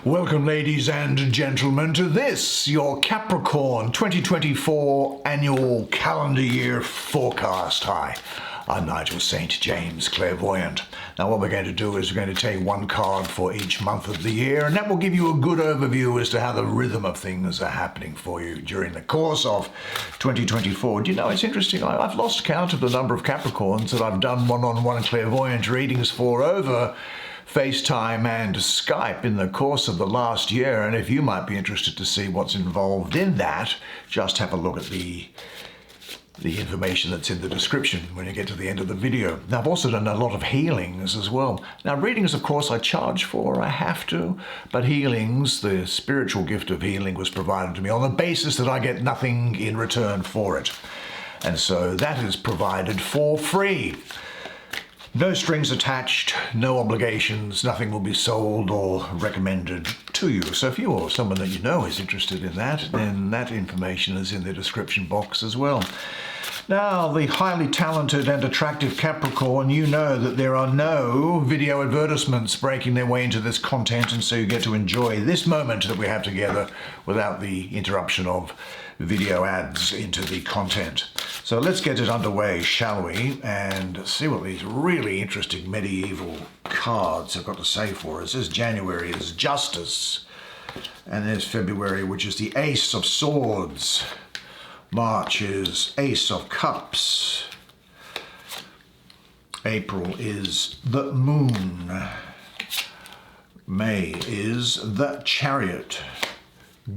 Welcome, ladies and gentlemen, to this, your Capricorn 2024 annual calendar year forecast. Hi, I'm Nigel Saint James, clairvoyant. Now, what we're going to do is we're going to take one card for each month of the year, and that will give you a good overview as to how the rhythm of things are happening for you during the course of 2024. Do you know, it's interesting, I've lost count of the number of Capricorns that I've done one-on-one clairvoyant readings for over FaceTime and Skype in the course of the last year, and if you might be interested to see what's involved in that, just have a look at the information that's in the description when you get to the end of the video. Now, I've also done a lot of healings as well. Now, readings, of course, I charge for, I have to, but healings, the spiritual gift of healing was provided to me on the basis that I get nothing in return for it. And so that is provided for free. No strings attached, no obligations, nothing will be sold or recommended to you. So if you or someone that you know is interested in that, then that information is in the description box as well. Now, the highly talented and attractive Capricorn, you know that there are no video advertisements breaking their way into this content, and so you get to enjoy this moment that we have together without the interruption of video ads into the content. So let's get it underway, shall we, and see what these really interesting medieval cards have got to say for us. This January is Justice, and there's February, which is the Ace of Swords. March is Ace of Cups. April is the Moon. May is the Chariot.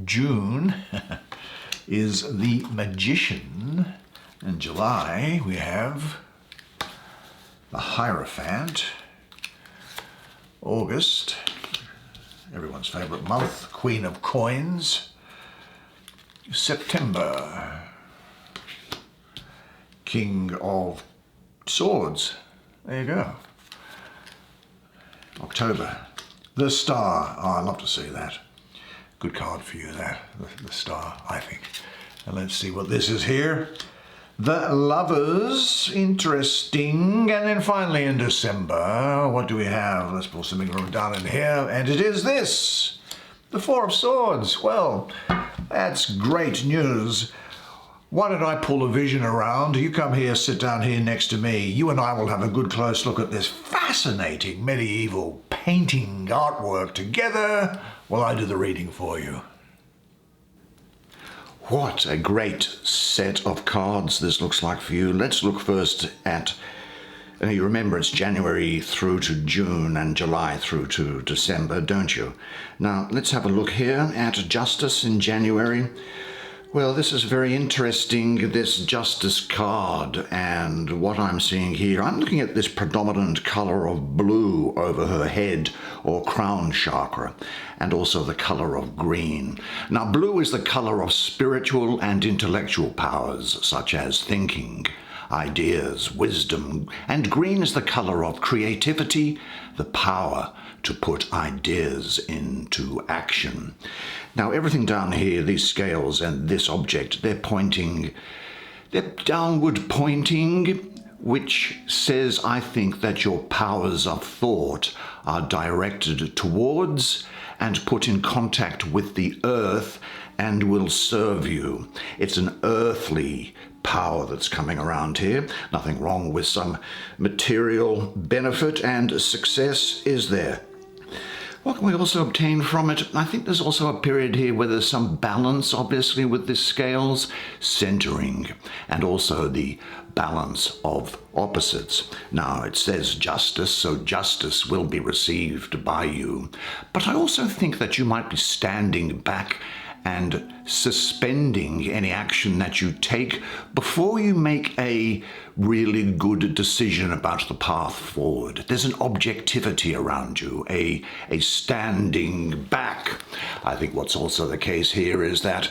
June is the Magician. In July, we have the Hierophant. August, everyone's favorite month, Queen of Coins. September, King of Swords. There you go. October, the Star. Oh, I'd love to see that. Good card for you, that, the Star, I think. And let's see what this is here. The Lovers, interesting. And then finally in December, what do we have? Let's pull something from down in here. And it is this, the Four of Swords. Well, that's great news. Why don't I pull a vision around? You come here, sit down here next to me. You and I will have a good close look at this fascinating medieval painting artwork together while I do the reading for you. What a great set of cards this looks like for you. Let's look first at, you remember it's January through to June and July through to December, don't you? Now, let's have a look here at Justice in January. Well, this is very interesting, this Justice card, and what I'm seeing here, I'm looking at this predominant color of blue over her head or crown chakra, and also the color of green. Now, blue is the color of spiritual and intellectual powers, such as thinking, ideas, wisdom, and green is the color of creativity, the power to put ideas into action. Now, everything down here, these scales and this object, they're downward pointing, which says, I think, that your powers of thought are directed towards and put in contact with the earth and will serve you. It's an earthly power that's coming around here. Nothing wrong with some material benefit, and success is there. What can we also obtain from it? I think there's also a period here where there's some balance, obviously, with this scales, centering, and also the balance of opposites. Now, it says justice, so justice will be received by you. But I also think that you might be standing back and suspending any action that you take before you make a really good decision about the path forward. There's an objectivity around you, a standing back. I think what's also the case here is that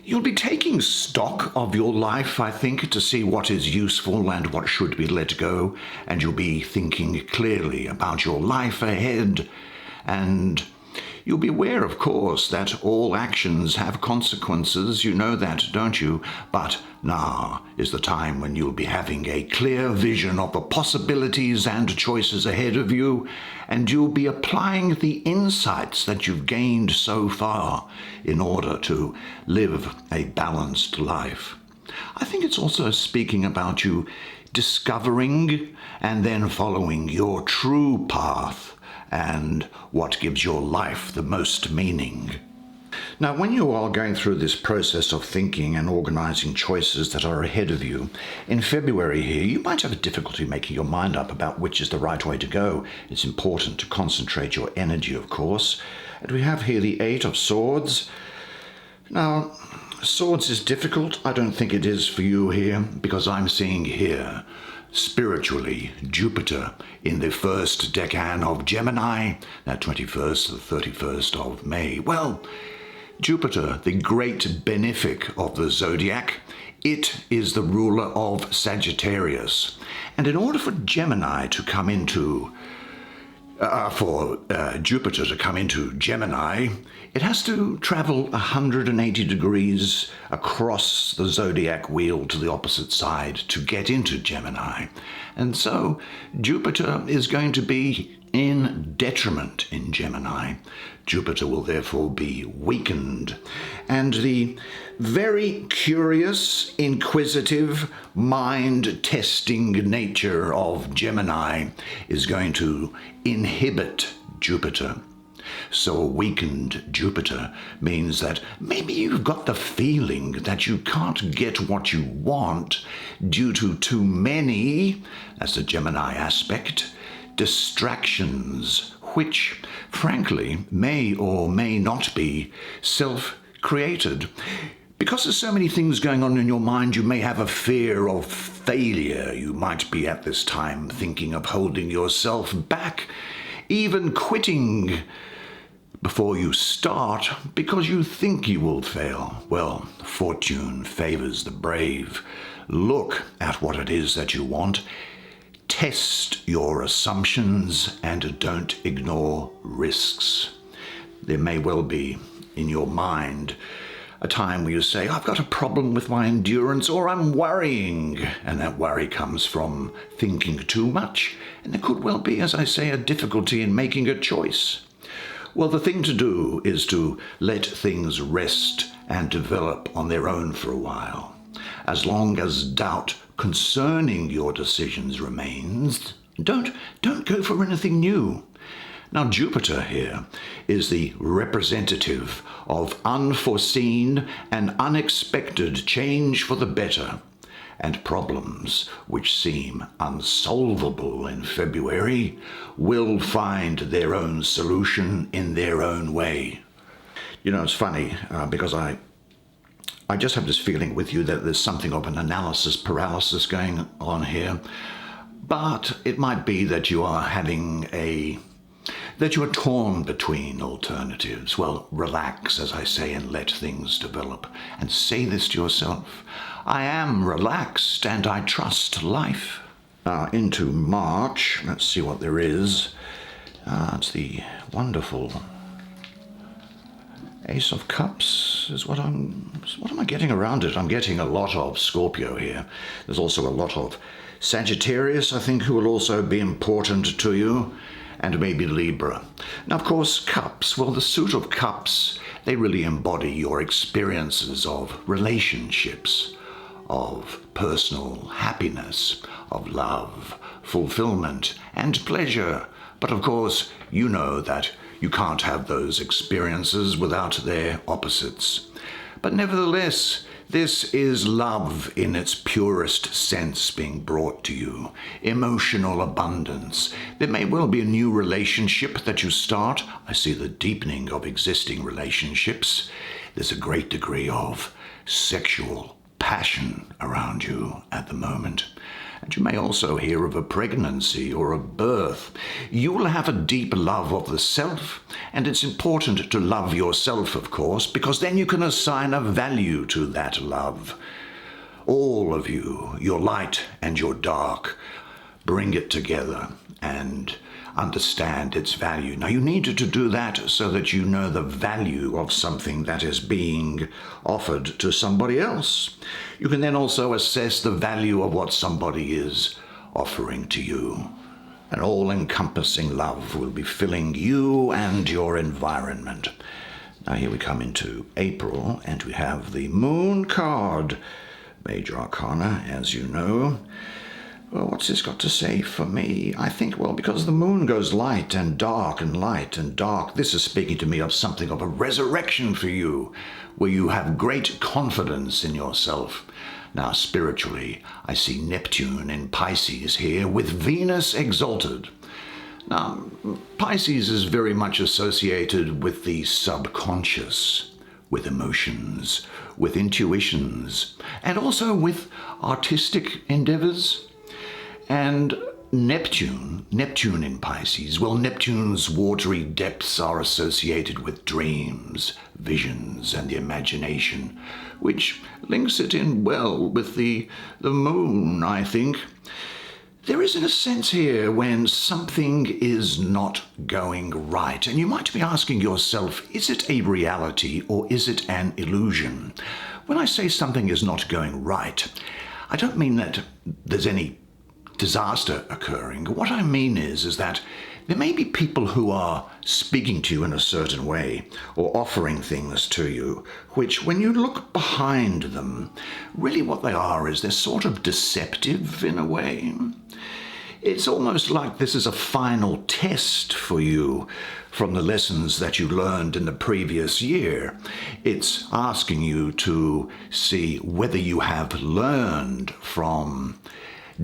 you'll be taking stock of your life, I think, to see what is useful and what should be let go, and you'll be thinking clearly about your life ahead, and You'll be aware, of course, that all actions have consequences. You know that, don't you? But now is the time when you'll be having a clear vision of the possibilities and choices ahead of you, and you'll be applying the insights that you've gained so far in order to live a balanced life. I think it's also speaking about you discovering and then following your true path and what gives your life the most meaning. Now, when you are going through this process of thinking and organizing choices that are ahead of you, in February here, you might have a difficulty making your mind up about which is the right way to go. It's important to concentrate your energy, of course. And we have here the Eight of Swords. Now, Swords is difficult. I don't think it is for you here, because I'm seeing here, spiritually, Jupiter in the first decan of Gemini, that 21st to the 31st of May. Well, Jupiter, the great benefic of the zodiac, it is the ruler of Sagittarius. And in order for Gemini to come into Jupiter to come into Gemini, it has to travel 180 degrees across the zodiac wheel to the opposite side to get into Gemini. And so Jupiter is going to be in detriment in Gemini. Jupiter will therefore be weakened. And the very curious, inquisitive, mind-testing nature of Gemini is going to inhibit Jupiter. So a weakened Jupiter means that maybe you've got the feeling that you can't get what you want due to too many, that's the Gemini aspect, distractions, which, frankly, may or may not be self-created. Because there's so many things going on in your mind, you may have a fear of failure. You might be at this time thinking of holding yourself back, even quitting before you start because you think you will fail. Well, fortune favors the brave. Look at what it is that you want. Test your assumptions and don't ignore risks. There may well be in your mind a time where you say, I've got a problem with my endurance, or I'm worrying, and that worry comes from thinking too much, and there could well be, as I say, a difficulty in making a choice. Well, the thing to do is to let things rest and develop on their own for a while. As long as doubt concerning your decisions remains, don't go for anything new. Now, Jupiter here is the representative of unforeseen and unexpected change for the better, and problems which seem unsolvable in February will find their own solution in their own way. You know, it's funny because I just have this feeling with you that there's something of an analysis paralysis going on here, but it might be that you are that you are torn between alternatives. Well, relax, as I say, and let things develop. And say this to yourself: I am relaxed and I trust life. Into March, let's see what there is. It's the wonderful Ace of Cups is what am I getting around it? I'm getting a lot of Scorpio here. There's also a lot of Sagittarius, I think, who will also be important to you, and maybe Libra. Now, of course, Cups, well, the suit of Cups, they really embody your experiences of relationships, of personal happiness, of love, fulfillment, and pleasure. But of course, you know that you can't have those experiences without their opposites. But nevertheless, this is love in its purest sense being brought to you. Emotional abundance. There may well be a new relationship that you start. I see the deepening of existing relationships. There's a great degree of sexual passion around you at the moment. And you may also hear of a pregnancy or a birth. You will have a deep love of the self, and it's important to love yourself, of course, because then you can assign a value to that love. All of you, your light and your dark, bring it together, and understand its value. Now, you need to do that so that you know the value of something that is being offered to somebody else. You can then also assess the value of what somebody is offering to you. An all-encompassing love will be filling you and your environment. Now here we come into April, and we have the Moon card, Major Arcana, as you know. Well, what's this got to say for me? I think, well, because the moon goes light and dark and light and dark, this is speaking to me of something of a resurrection for you, where you have great confidence in yourself. Now, spiritually, I see Neptune in Pisces here with Venus exalted. Now, Pisces is very much associated with the subconscious, with emotions, with intuitions, and also with artistic endeavors. And Neptune in Pisces, well, Neptune's watery depths are associated with dreams, visions, and the imagination, which links it in well with the moon, I think. There is, in a sense here, when something is not going right, and you might be asking yourself, is it a reality or is it an illusion? When I say something is not going right, I don't mean that there's any disaster occurring. What I mean is that there may be people who are speaking to you in a certain way or offering things to you, which when you look behind them, really what they are is they're sort of deceptive in a way. It's almost like this is a final test for you from the lessons that you learned in the previous year. It's asking you to see whether you have learned from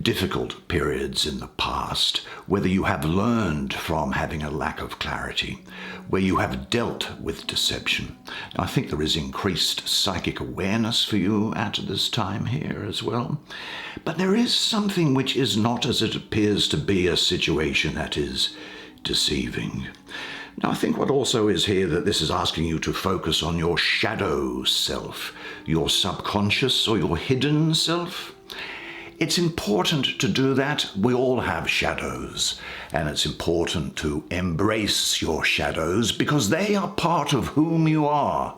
difficult periods in the past, whether you have learned from having a lack of clarity, where you have dealt with deception. Now, I think there is increased psychic awareness for you at this time here as well. But there is something which is not as it appears to be a situation that is deceiving. Now, I think what also is here that this is asking you to focus on your shadow self, your subconscious or your hidden self. It's important to do that. We all have shadows, and it's important to embrace your shadows because they are part of whom you are,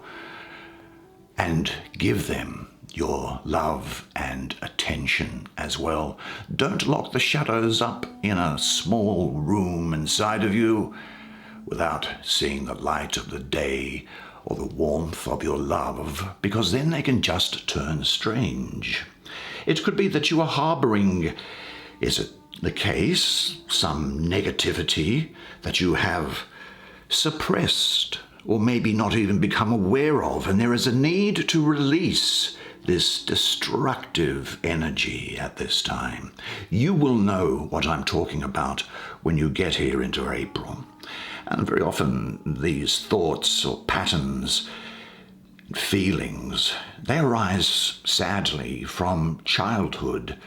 and give them your love and attention as well. Don't lock the shadows up in a small room inside of you without seeing the light of the day or the warmth of your love, because then they can just turn strange. It could be that you are harboring, is it the case, some negativity that you have suppressed or maybe not even become aware of, and there is a need to release this destructive energy at this time. You will know what I'm talking about when you get here into April. And very often these thoughts or patterns, feelings, they arise sadly from childhood,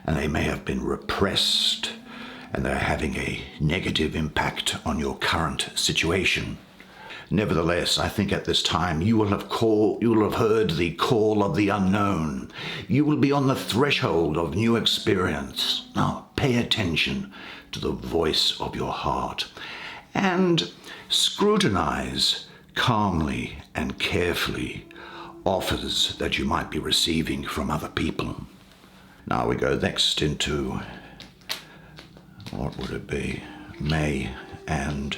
and they may have been repressed, and they're having a negative impact on your current situation. Nevertheless, I think at this time you will have heard the call of the unknown. You will be on the threshold of new experience. Now, pay attention to the voice of your heart and scrutinize calmly and carefully offers that you might be receiving from other people. Now we go next into, what would it be, May, and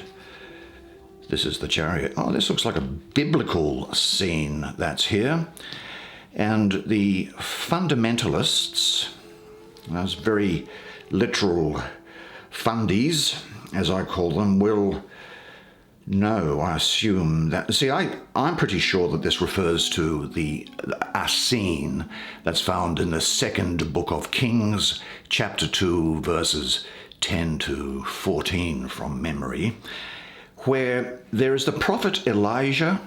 this is the Chariot. Oh, this looks like a biblical scene that's here. And the fundamentalists, those very literal fundies, as I call them, will know, I assume that, see, I'm pretty sure that this refers to a scene that's found in the second book of Kings, chapter 2, verses 10 to 14 from memory, where there is the prophet Elijah,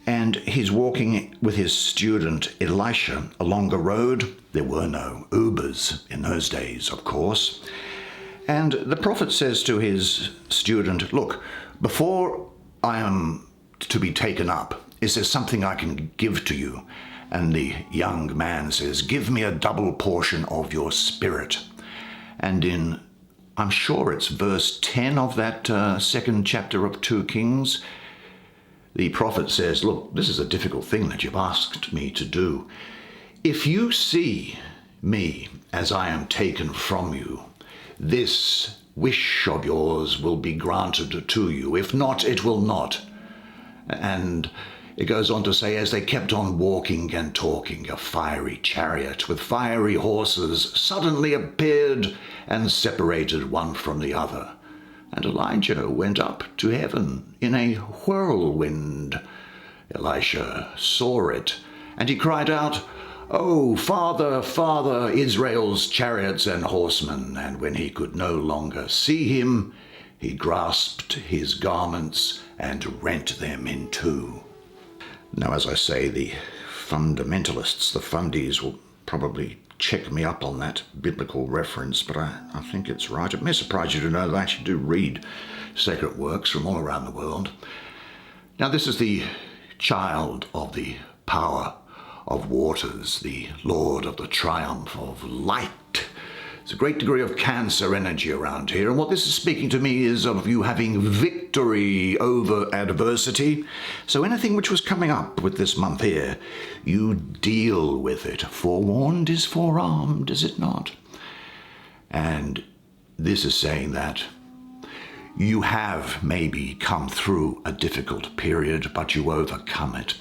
and he's walking with his student Elisha along a road. There were no Ubers in those days, of course. And the prophet says to his student, look, before I am to be taken up, is there something I can give to you? And the young man says, give me a double portion of your spirit. And in I'm sure it's verse 10 of that second chapter of 2 Kings. The prophet says, look, this is a difficult thing that you've asked me to do. If you see me as I am taken from you, this wish of yours will be granted to you. If not, it will not. And it goes on to say, as they kept on walking and talking, a fiery chariot with fiery horses suddenly appeared and separated one from the other. And Elijah went up to heaven in a whirlwind. Elisha saw it, and he cried out, "Oh, Father, Father, Israel's chariots and horsemen." And when he could no longer see him, he grasped his garments and rent them in two. Now, as I say, the fundamentalists, the fundies, will probably check me up on that biblical reference, but I think it's right. It may surprise you to know that I actually do read sacred works from all around the world. Now, this is the child of the power of waters, the Lord of the triumph of light. There's a great degree of Cancer energy around here, and what this is speaking to me is of you having victory over adversity. So anything which was coming up with this month here, you deal with it. Forewarned is forearmed, is it not? And this is saying that you have maybe come through a difficult period, but you overcome it.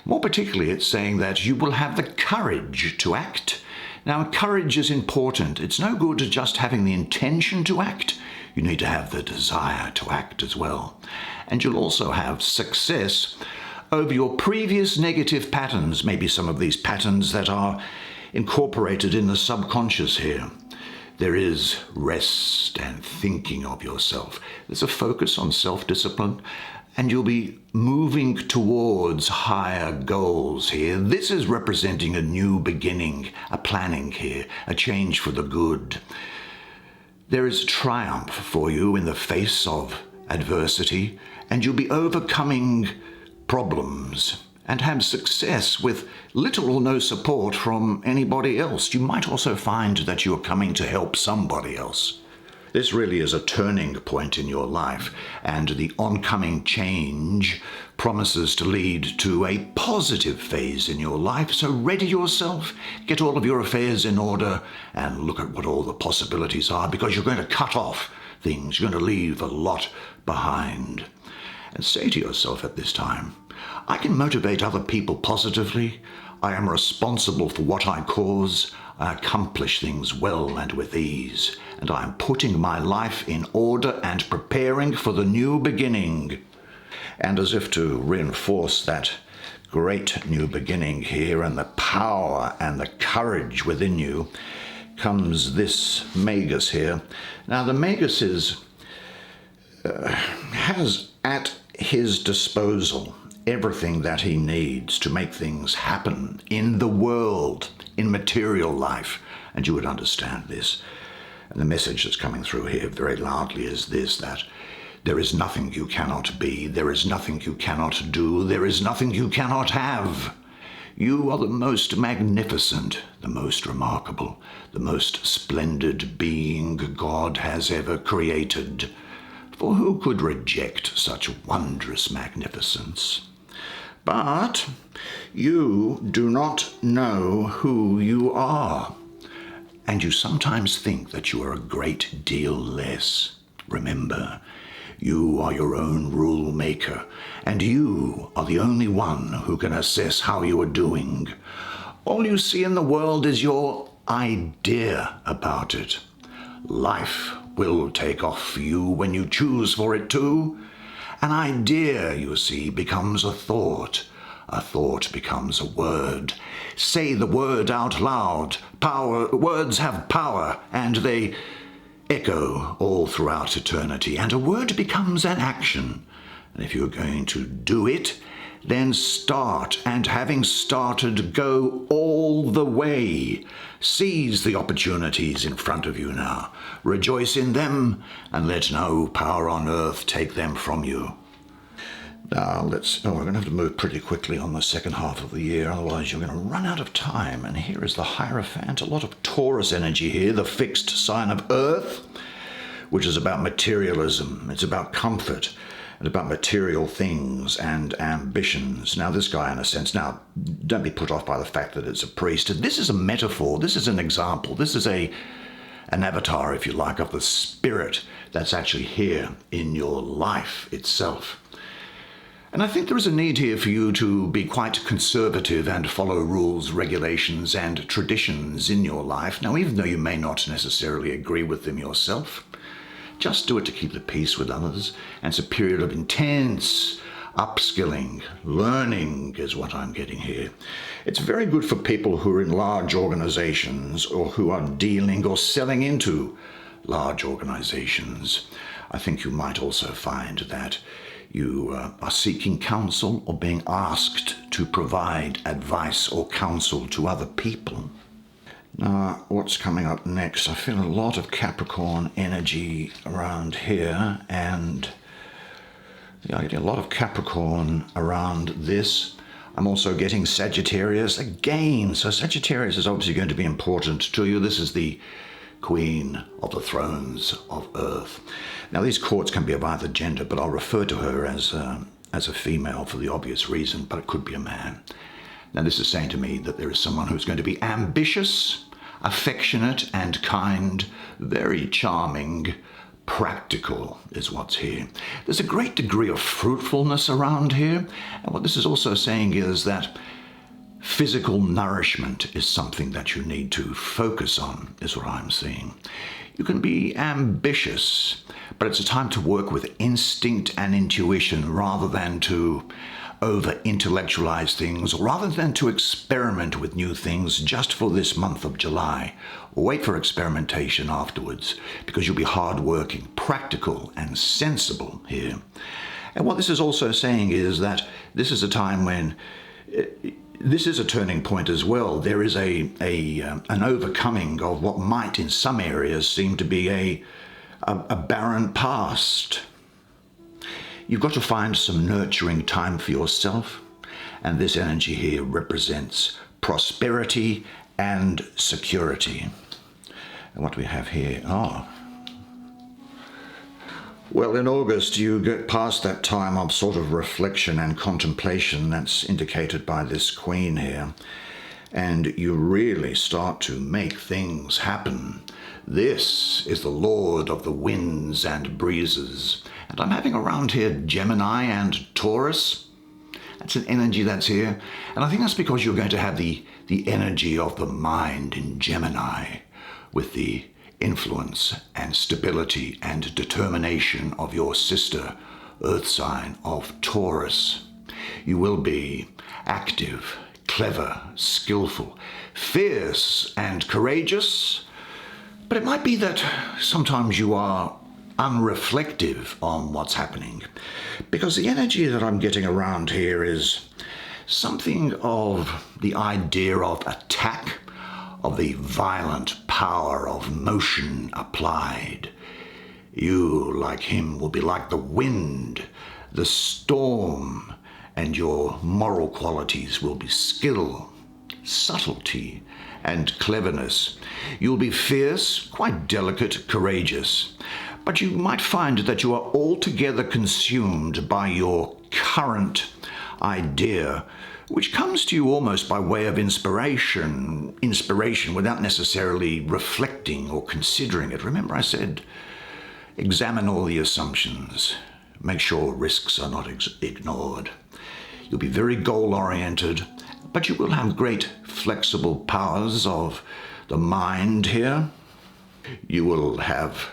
More particularly, it's saying that you will have the courage to act. Now, courage is important. It's no good just having the intention to act. You need to have the desire to act as well. And you'll also have success over your previous negative patterns, maybe some of these patterns that are incorporated in the subconscious here. There is rest and thinking of yourself. There's a focus on self-discipline, and you'll be moving towards higher goals here. This is representing a new beginning, a planning here, a change for the good. There is triumph for you in the face of adversity, and you'll be overcoming problems and have success with little or no support from anybody else. You might also find that you're coming to help somebody else. This really is a turning point in your life, and the oncoming change promises to lead to a positive phase in your life. So ready yourself, get all of your affairs in order, and look at what all the possibilities are, because you're going to cut off things. You're going to leave a lot behind. And say to yourself at this time, I can motivate other people positively. I am responsible for what I cause. I accomplish things well and with ease, and I am putting my life in order and preparing for the new beginning. And as if to reinforce that great new beginning here and the power and the courage within you, comes this Magus here. Now, the Magus has at his disposal everything that he needs to make things happen in the world, in material life, and you would understand this. And the message that's coming through here very loudly is this, that there is nothing you cannot be, there is nothing you cannot do, there is nothing you cannot have. You are the most magnificent, the most remarkable, the most splendid being God has ever created. For who could reject such wondrous magnificence? But you do not know who you are, and you sometimes think that you are a great deal less. Remember, you are your own rule maker, and you are the only one who can assess how you are doing. All you see in the world is your idea about it. Life will take off for you when you choose for it to. An idea, you see, becomes a thought. A thought becomes a word. Say the word out loud. Words have power, and they echo all throughout eternity. And a word becomes an action. And if you're going to do it, then start, and having started, go all the way. Seize the opportunities in front of you now. Rejoice in them, and let no power on earth take them from you. Now, we're going to have to move pretty quickly on the second half of the year, otherwise you're going to run out of time. And here is the Hierophant, a lot of Taurus energy here, the fixed sign of Earth, which is about materialism. It's about comfort and about material things and ambitions. Now, this guy, in a sense, now, don't be put off by the fact that it's a priest. This is a metaphor. This is an example. This is an avatar, if you like, of the spirit that's actually here in your life itself. And I think there is a need here for you to be quite conservative and follow rules, regulations, and traditions in your life. Now, even though you may not necessarily agree with them yourself, just do it to keep the peace with others. And it's a period of intense upskilling, learning is what I'm getting here. It's very good for people who are in large organizations or who are dealing or selling into large organizations. I think you might also find that you are seeking counsel or being asked to provide advice or counsel to other people. Now, what's coming up next? I feel a lot of Capricorn energy around here, and I'm getting a lot of Capricorn around this. I'm also getting Sagittarius again. So Sagittarius is obviously going to be important to you. This is the Queen of the Thrones of Earth. Now, these courts can be of either gender, but I'll refer to her as a female for the obvious reason, but it could be a man. Now, this is saying to me that there is someone who's going to be ambitious, affectionate and kind, very charming, practical is what's here. There's a great degree of fruitfulness around here. And what this is also saying is that physical nourishment is something that you need to focus on, is what I'm seeing. You can be ambitious, but it's a time to work with instinct and intuition rather than to over-intellectualize things, or rather than to experiment with new things just for this month of July. Wait for experimentation afterwards, because you'll be hard-working, practical and sensible here. And what this is also saying is that this is a time when this is a turning point as well. There is an overcoming of what might in some areas seem to be a barren past. You've got to find some nurturing time for yourself, and this energy here represents prosperity and security. And what do we have here? Well, in August, you get past that time of sort of reflection and contemplation that's indicated by this Queen here, and you really start to make things happen. This is the Lord of the winds and breezes. And I'm having around here Gemini and Taurus. That's an energy that's here. And I think that's because you're going to have the energy of the mind in Gemini with the influence and stability and determination of your sister earth sign of Taurus. You will be active, clever, skillful, fierce and courageous. But it might be that sometimes you are unreflective on what's happening, because the energy that I'm getting around here is something of the idea of attack, of the violent power of motion applied. You, like him, will be like the wind, the storm, and your moral qualities will be skill, subtlety, and cleverness. You'll be fierce, quite delicate, courageous, but you might find that you are altogether consumed by your current idea, which comes to you almost by way of inspiration without necessarily reflecting or considering it. Remember I said, examine all the assumptions, make sure risks are not ignored. You'll be very goal-oriented, but you will have great flexible powers of the mind here. You will have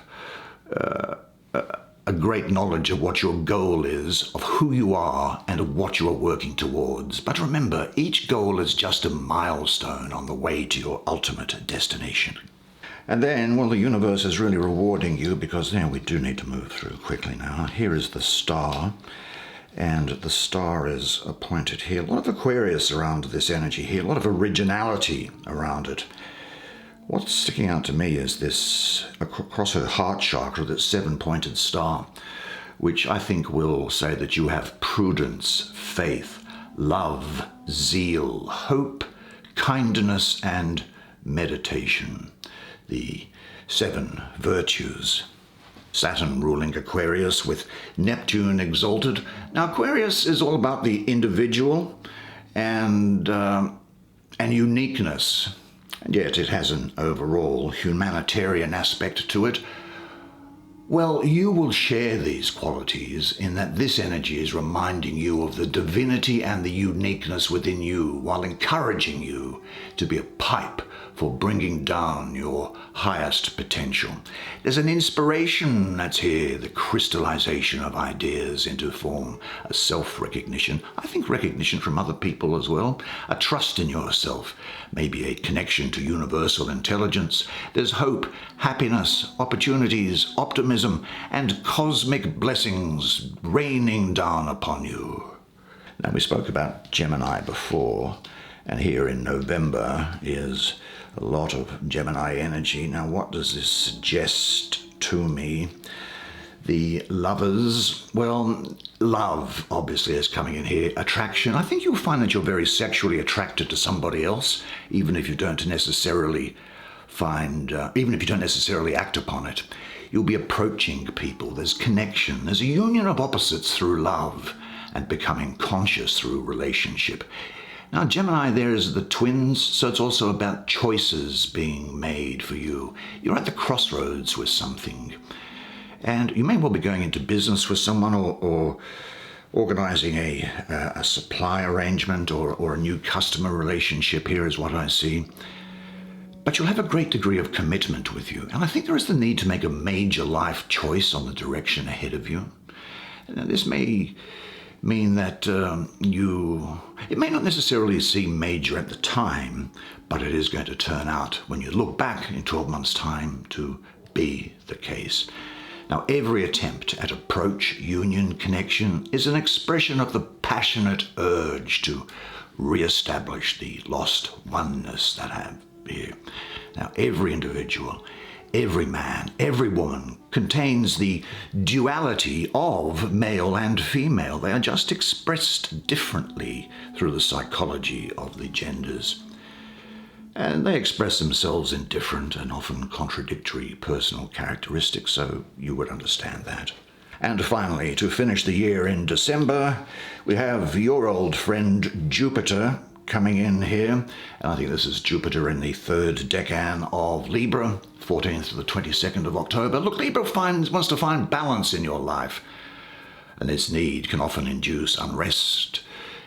a great knowledge of what your goal is, of who you are, and of what you are working towards. But remember, each goal is just a milestone on the way to your ultimate destination. And then, well, the universe is really rewarding you, because we do need to move through quickly now. Here is the star, and the star is appointed here. A lot of Aquarius around this energy here, a lot of originality around it. What's sticking out to me is this, across her heart chakra, that 7-pointed star, which I think will say that you have prudence, faith, love, zeal, hope, kindness, and meditation. The 7 virtues. Saturn ruling Aquarius with Neptune exalted. Now, Aquarius is all about the individual and uniqueness, and yet it has an overall humanitarian aspect to it. Well, you will share these qualities in that this energy is reminding you of the divinity and the uniqueness within you, while encouraging you to be a pipe for bringing down your highest potential. There's an inspiration that's here, the crystallization of ideas into form, a self-recognition, I think recognition from other people as well, a trust in yourself, maybe a connection to universal intelligence. There's hope, happiness, opportunities, optimism, and cosmic blessings raining down upon you. Now, we spoke about Gemini before, and here in November is a lot of Gemini energy. Now, what does this suggest to me? The lovers, well, love obviously is coming in here. Attraction, I think you'll find that you're very sexually attracted to somebody else, even if you don't necessarily act upon it. You'll be approaching people. There's connection. There's a union of opposites through love and becoming conscious through relationship. Now, Gemini, there's the twins, so it's also about choices being made for you. You're at the crossroads with something, and you may well be going into business with someone or organizing a supply arrangement or a new customer relationship. Here is what I see. But you'll have a great degree of commitment with you, and I think there is the need to make a major life choice on the direction ahead of you. Now, this may mean that it may not necessarily seem major at the time, but it is going to turn out when you look back in 12 months' time to be the case. Now, every attempt at approach, union, connection is an expression of the passionate urge to re-establish the lost oneness that I have here. Now, every individual, every man, every woman contains the duality of male and female. They are just expressed differently through the psychology of the genders. And they express themselves in different and often contradictory personal characteristics, so you would understand that. And finally, to finish the year in December, we have your old friend Jupiter coming in here, and I think this is Jupiter in the third decan of Libra, 14th to the 22nd of October. Look, Libra wants to find balance in your life, and this need can often induce unrest.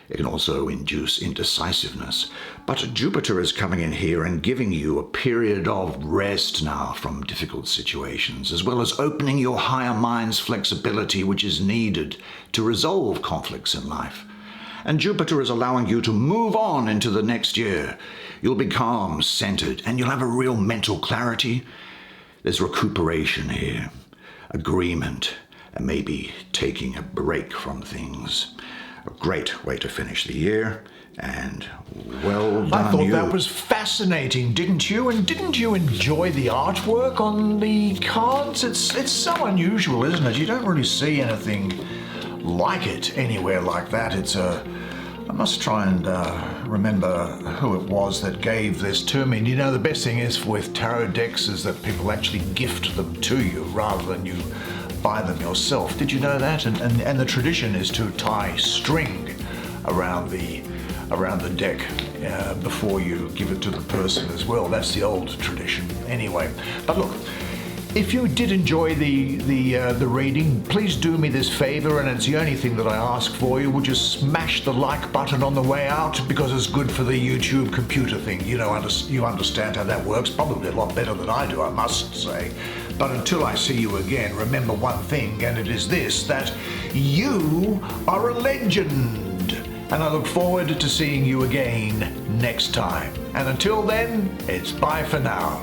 It can also induce indecisiveness. But Jupiter is coming in here and giving you a period of rest now from difficult situations, as well as opening your higher mind's flexibility, which is needed to resolve conflicts in life. And Jupiter is allowing you to move on into the next year. You'll be calm, centered, and you'll have a real mental clarity. There's recuperation here, agreement, and maybe taking a break from things. A great way to finish the year, and well done. I thought you. that was fascinating, didn't you? And didn't you enjoy the artwork on the cards? It's so unusual, isn't it? You don't really see anything like it anywhere like that. I must try and remember who it was that gave this to me. And you know, the best thing is with tarot decks is that people actually gift them to you rather than you buy them yourself. Did you know that? And the tradition is to tie string around the deck before you give it to the person as well. That's the old tradition anyway. But look, if you did enjoy the reading, please do me this favor, and it's the only thing that I ask for you. Would you smash the like button on the way out, because it's good for the YouTube computer thing. You know, you understand how that works, probably a lot better than I do, I must say. But until I see you again, remember one thing, and it is this, that you are a legend. And I look forward to seeing you again next time. And until then, it's bye for now.